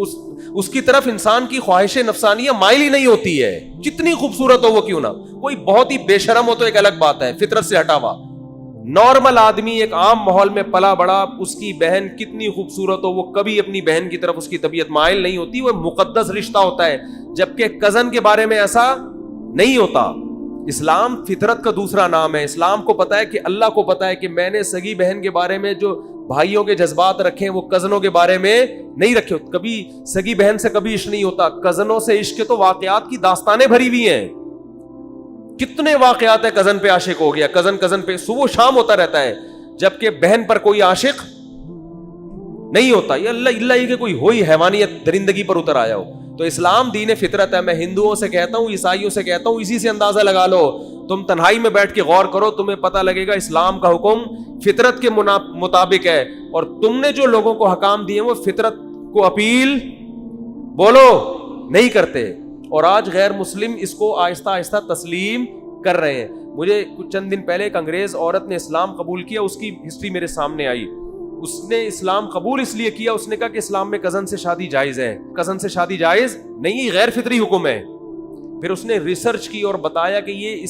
اس کی طرف انسان کی خواہش نفسانیہ مائل ہی نہیں ہوتی ہے، جتنی خوبصورت ہو وہ کیوں نہ. کوئی بہت ہی بے شرم ہو تو ایک الگ بات ہے، فطرت سے ہٹا ہوا. نارمل آدمی ایک عام ماحول میں پلا بڑا، اس کی بہن کتنی خوبصورت ہو وہ کبھی اپنی بہن کی طرف اس کی طبیعت مائل نہیں ہوتی، وہ مقدس رشتہ ہوتا ہے. جبکہ کزن کے بارے میں ایسا نہیں ہوتا. اسلام فطرت کا دوسرا نام ہے. اسلام کو پتا ہے کہ اللہ کو پتا ہے کہ میں نے سگی بہن کے بارے میں جو بھائیوں کے جذبات رکھے وہ کزنوں کے بارے میں نہیں رکھے. کبھی سگی بہن سے کبھی عشق نہیں ہوتا، کزنوں سے عشق کے تو واقعات کی داستانیں بھری ہوئی ہیں. کتنے واقعات ہیں کزن پہ عاشق ہو گیا، کزن پہ صبح شام ہوتا رہتا ہے، جبکہ بہن پر کوئی عاشق نہیں ہوتا. یہ اللہ ہی کہ کوئی ہوئی حیوانیت درندگی پر اتر آیا ہو. تو اسلام دین فطرت ہے. میں ہندوؤں سے کہتا ہوں، عیسائیوں سے کہتا ہوں، اسی سے اندازہ لگا لو. تم تنہائی میں بیٹھ کے غور کرو، تمہیں پتہ لگے گا اسلام کا حکم فطرت کے مطابق ہے. اور تم نے جو لوگوں کو حکام دیے وہ فطرت کو اپیل بولو نہیں کرتے. اور آج غیر مسلم اس کو آہستہ آہستہ تسلیم کر رہے ہیں. مجھے کچھ چند دن پہلے ایک انگریز عورت نے اسلام قبول کیا، اس کی ہسٹری میرے سامنے آئی. اس نے اسلام قبول اس لیے کیا، اس نے کہا کہ اسلام میں کزن سے شادی جائز ہے. کزن سے شادی جائز نہیں، غیر فطری حکم ہے. پھر اس نے ریسرچ کی اور بتایا کہ یہ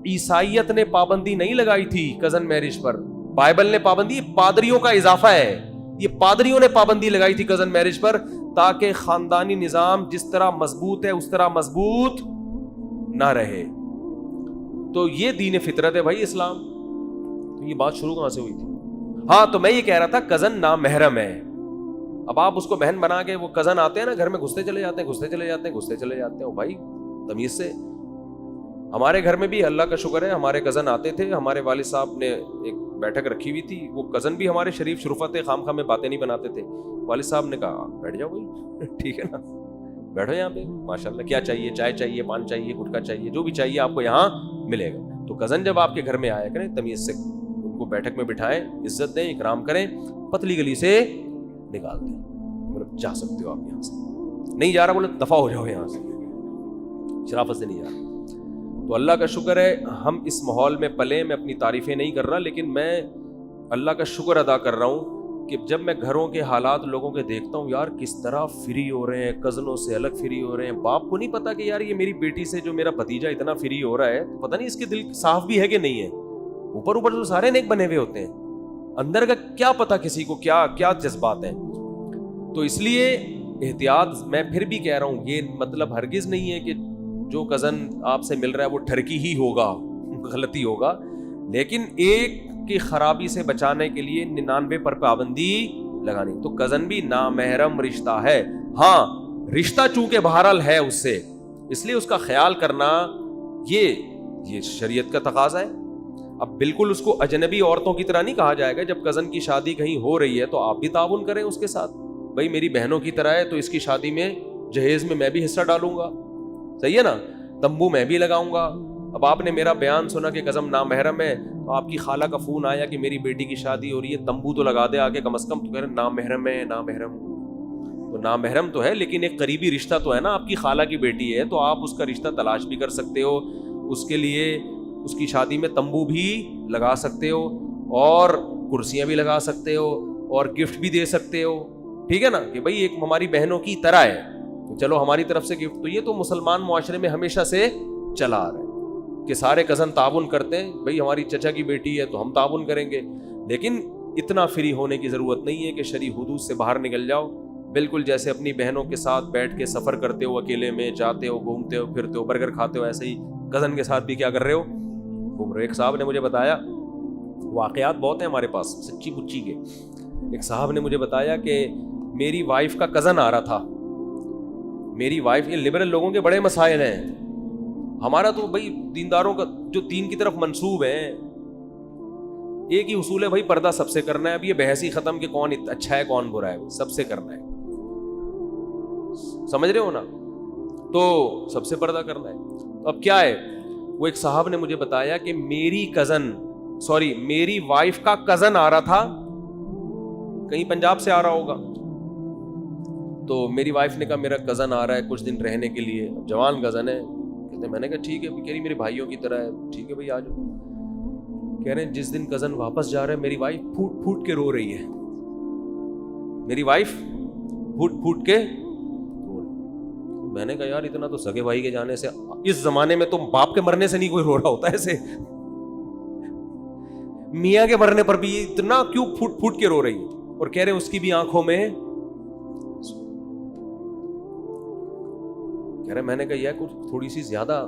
عیسائیت نے پابندی نہیں لگائی تھی کزن میرج پر، بائبل نے پابندی، پادریوں کا اضافہ ہے. یہ پادریوں نے پابندی لگائی تھی کزن میرج پر، تاکہ خاندانی نظام جس طرح مضبوط ہے اس طرح مضبوط نہ رہے. تو یہ دین فطرت ہے بھائی اسلام. یہ بات شروع کہاں سے ہوئی تھی؟ ہاں، تو میں یہ کہہ رہا تھا کزن نامحرم ہے. اب آپ اس کو بہن بنا کے، وہ کزن آتے ہیں نا گھر میں، گھستے چلے جاتے ہیں. بھائی تمیز سے. ہمارے گھر میں بھی اللہ کا شکر ہے ہمارے کزن آتے تھے. ہمارے والد صاحب نے ایک بیٹھک رکھی ہوئی تھی، وہ کزن بھی ہمارے شریف شرفت تھے، خام میں باتیں نہیں بناتے تھے. والد صاحب نے کہا بیٹھ جاؤ بھائی، ٹھیک ہے نا، بیٹھو یہاں پہ، ماشاء اللہ. کیا چاہیے؟ چائے چاہیے، پان چاہیے، گٹکا چاہیے، جو بھی چاہیے آپ کو یہاں ملے گا. تو کزن جب آپ کے گھر میں آیا کریں، تمیز سے ان کو بیٹھک میں بٹھائیں، عزت دیں، اکرام کریں، پتلی گلی سے نکال دیں. مطلب جا سکتے ہو آپ یہاں سے. نہیں جا رہا بولے دفع ہو جاؤ یہاں سے، شرافت سے نہیں جا رہا. تو اللہ کا شکر ہے ہم اس ماحول میں پلے. میں اپنی تعریفیں نہیں کر رہا، لیکن میں اللہ کا شکر ادا کر رہا ہوں کہ جب میں گھروں کے حالات لوگوں کے دیکھتا ہوں، یار کس طرح فری ہو رہے ہیں، کزنوں سے الگ فری ہو رہے ہیں. باپ کو نہیں پتا کہ یار یہ میری بیٹی سے جو میرا بھتیجا اتنا فری ہو رہا ہے، پتہ نہیں اس کے دل صاف بھی ہے کہ نہیں ہے. اوپر تو سارے نیک بنے ہوئے ہوتے ہیں، اندر کا کیا پتا کسی کو کیا کیا جذبات ہیں. تو اس لیے احتیاط. میں پھر بھی کہہ رہا ہوں، یہ مطلب ہرگز نہیں ہے کہ جو کزن آپ سے مل رہا ہے وہ ٹھرکی ہی ہوگا، غلطی ہوگا. لیکن ایک کی خرابی سے بچانے کے لیے 99 پر پابندی لگانی. تو کزن بھی نامحرم رشتہ ہے. ہاں، رشتہ چونکہ بہرحال ہے اس سے، اس لیے اس کا خیال کرنا یہ شریعت کا تقاضا ہے. اب بالکل اس کو اجنبی عورتوں کی طرح نہیں کہا جائے گا. جب کزن کی شادی کہیں ہو رہی ہے تو آپ بھی تعاون کریں اس کے ساتھ. بھائی میری بہنوں کی طرح ہے تو اس کی شادی میں جہیز میں بھی حصہ ڈالوں گا، صحیح ہے نا، تمبو میں بھی لگاؤں گا. اب آپ نے میرا بیان سنا کہ کزن نامحرم ہے، تو آپ کی خالہ کا فون آیا کہ میری بیٹی کی شادی ہو رہی ہے، تمبو تو لگا دے آگے کم از کم. تو کہہ رہے نامحرم ہے. نامحرم تو نامحرم تو ہے، لیکن ایک قریبی رشتہ تو ہے نا. آپ کی خالہ کی بیٹی ہے تو آپ اس کا رشتہ تلاش بھی کر سکتے ہو، اس کے لیے اس کی شادی میں تمبو بھی لگا سکتے ہو، اور کرسیاں بھی لگا سکتے ہو، اور گفٹ بھی دے سکتے ہو. ٹھیک ہے نا، کہ بھائی ایک ہماری بہنوں کی طرح ہے، چلو ہماری طرف سے گفٹ. تو یہ تو مسلمان معاشرے میں ہمیشہ سے چلا آ رہا ہے کہ سارے کزن تعاون کرتے ہیں. بھائی ہماری چچا کی بیٹی ہے تو ہم تعاون کریں گے. لیکن اتنا فری ہونے کی ضرورت نہیں ہے کہ شرعی حدود سے باہر نکل جاؤ. بالکل جیسے اپنی بہنوں کے ساتھ بیٹھ کے سفر کرتے ہو، اکیلے میں جاتے ہو، گھومتے ہو پھرتے ہو، برگر کھاتے ہو، ایسے ہی کزن کے ساتھ بھی کیا کر رہے ہو، گھوم رہے ہو. ایک صاحب نے مجھے بتایا، واقعات بہت ہیں ہمارے پاس سچی مچی کے. ایک صاحب نے مجھے بتایا کہ میری وائف کا کزن آ رہا تھا. میری وائف، یہ لبرل لوگوں کے بڑے مسائل ہیں. ہمارا تو بھائی دینداروں کا جو دین کی طرف منسوب ہیں، ایک ہی اصول ہے بھائی، پردہ سب سے کرنا ہے. اب یہ بحث ہی ختم کہ کون اچھا ہے کون برا ہے، سب سے کرنا ہے. سمجھ رہے ہو نا؟ تو سب سے پردہ کرنا ہے. اب کیا ہے، وہ ایک صاحب نے مجھے بتایا کہ میری وائف کا کزن آ رہا تھا، کہیں پنجاب سے آ رہا ہوگا. تو میری وائف نے کہا میرا کزن آ رہا ہے کچھ دن رہنے کے لیے، جوان کزن ہے. میں نے کہا ٹھیک ہے. کہہ رہی میرے بھائیوں کی طرح ہے. ٹھیک ہے بھائی آ جاؤ. کہہ رہے ہیں جس دن کزن واپس جا رہا ہے میری وائف پھوٹ پھوٹ کے رو رہی ہے. میری وائف پھوٹ پھوٹ کے رو رہے. میں نے کہا یار اتنا تو سگے بھائی کے جانے سے, اس زمانے میں تو باپ کے مرنے سے نہیں کوئی رو رہا ہوتا ایسے, میاں کے مرنے پر بھی اتنا کیوں پھوٹ پھوٹ کے رو رہی ہے. اور کہہ رہے اس کی بھی آنکھوں میں, کہہ رہے میں نے کہا یار کچھ تھوڑی سی زیادہ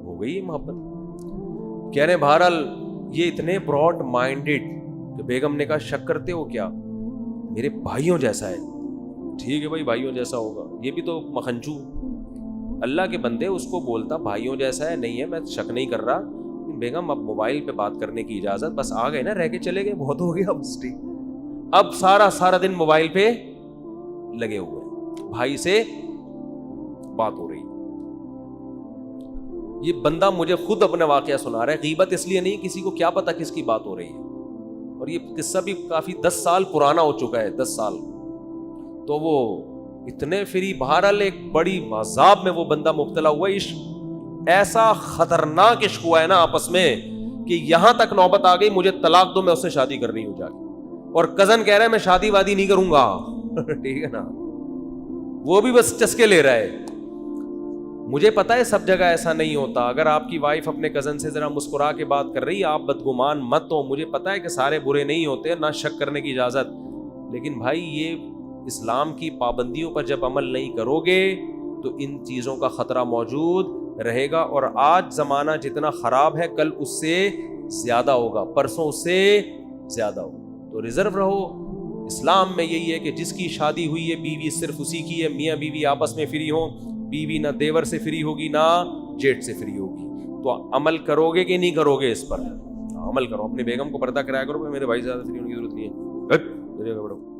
ہو گئی محبت. کہہ رہے بہرحال یہ اتنے براڈ مائنڈیڈ کہ بیگم نے کہا شک کرتے ہو کیا, میرے بھائیوں جیسا ہے. ٹھیک ہے بھائی بھائیوں جیسا ہوگا, یہ بھی تو مکھنچو اللہ کے بندے, اس کو بولتا بھائیوں جیسا ہے, نہیں ہے میں شک نہیں کر رہا. بیگم اب موبائل پہ بات کرنے کی اجازت, بس آ گئے نا, رہ کے چلے گئے, بہت ہو گیا اب سارا دن موبائل پہ لگے ہوئے, بھائی سے بات ہو رہی. یہ بندہ مجھے خود اپنا واقعہ سنا رہا ہے, غیبت اس لیے نہیں, کسی کو کیا پتا کس کی بات ہو رہی ہے. اور یہ قصہ بھی کافی 10 سال پرانا ہو چکا ہے, 10 سال. تو وہ اتنے فری, بہرحال ایک بڑی عذاب میں وہ بندہ مبتلا ہوا. عشق ایسا خطرناک عشق ہوا ہے نا آپس میں کہ یہاں تک نوبت آ گئی مجھے طلاق دو, میں اس سے شادی کرنی ہو جا کے. اور کزن کہہ رہا ہے میں شادی وادی نہیں کروں گا. ٹھیک ہے نا, وہ بھی بس چسکے لے رہا ہے. مجھے پتا ہے سب جگہ ایسا نہیں ہوتا. اگر آپ کی وائف اپنے کزن سے ذرا مسکرا کے بات کر رہی ہے, آپ بدگمان مت ہو. مجھے پتا ہے کہ سارے برے نہیں ہوتے, نہ شک کرنے کی اجازت, لیکن بھائی یہ اسلام کی پابندیوں پر جب عمل نہیں کرو گے تو ان چیزوں کا خطرہ موجود رہے گا. اور آج زمانہ جتنا خراب ہے کل اس سے زیادہ ہوگا, پرسوں اس سے زیادہ ہوگا. تو ریزرو رہو. اسلام میں یہی ہے کہ جس کی شادی ہوئی ہے بیوی صرف اسی کی ہے. میاں بیوی آپس میں فری ہوں, بیوی نہ دیور سے فری ہوگی نہ جیٹ سے فری ہوگی. تو عمل کرو گے کہ نہیں کرو گے اس پر؟ عمل کرو. اپنے بیگم کو پردہ کرایا کرو, میرے بھائی زیادہ فری ہونے کی ضرورت نہیں ہے.